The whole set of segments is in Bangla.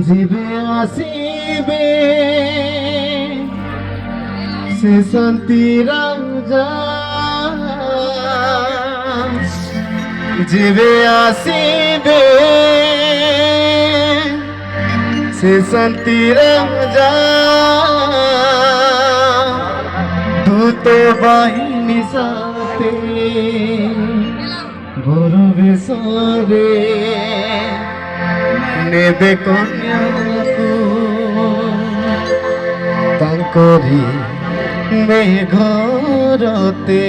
ଯିବେ ଆସିବେ ସେ ଶାନ୍ତି ରାଜା ଯିବେ ଆସିବେ ସେ ଶାନ୍ତି ରାଜା দূত বাহিনী সাথে বড় বেশরে নেবে কন্যাকু তাঙ্করি মেঘরতে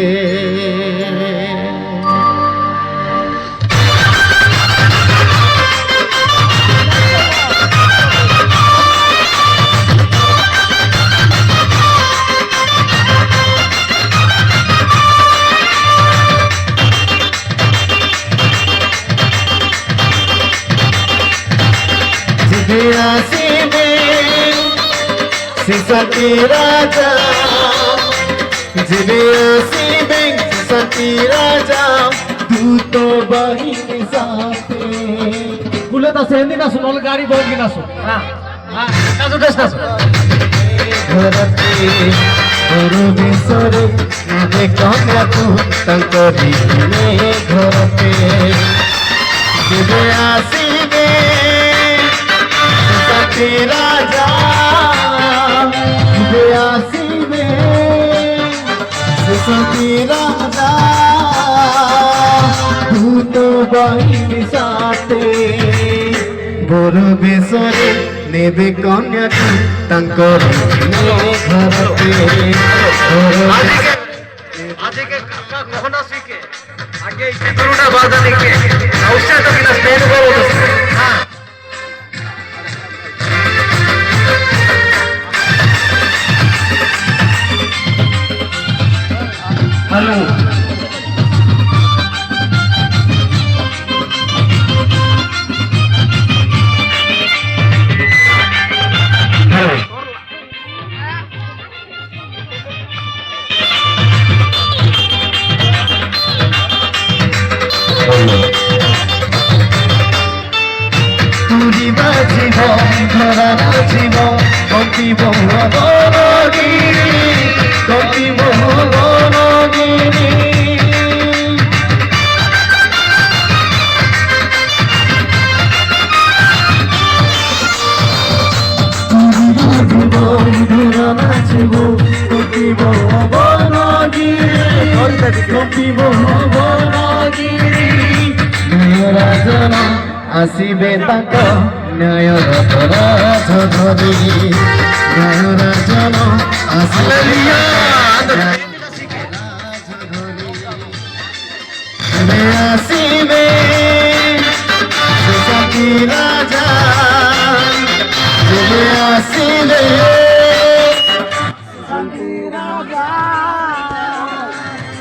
আসিবে সে ଶାନ୍ତି রাজা ଯିବେ ଆସିବେ ସେ ଶାନ୍ତି রাজা দূত বাহিনী সাথে কুলে তো সেন্দি না শুনল গাড়ি বগি না শুন হ্যাঁ হ্যাঁ নাচো নাচো ঘরতে বড় বিসরে নেবে কন্যাকু তাঙ্করি ঘরতে ଯିବେ ଆସିବେ রাজা যিবে আসিবে সে ଶାନ୍ତି রাজা দূত বাহিনী সাথে বড় বেশরে নেবে কন্যাকু তাঙ্কর ঘরতে আজকে কখনো শিখে আগে এই চিত্রটা বাজানে কে অবশ্যই তো কিনা স্টেজ বড় হ্যাঁ হ্যালো তুরি বাজিব ধরা নাচিব কম্পিব বনগিরি কম্পিব বনগিরি তুরি বাজিব ধরা নাচিব কম্পিব বনগিরি কম্পিব বনগিরি রাজন আসিবে তাক ন্যায়র পরাধ ধরি ন্যায় রাজন আসিবে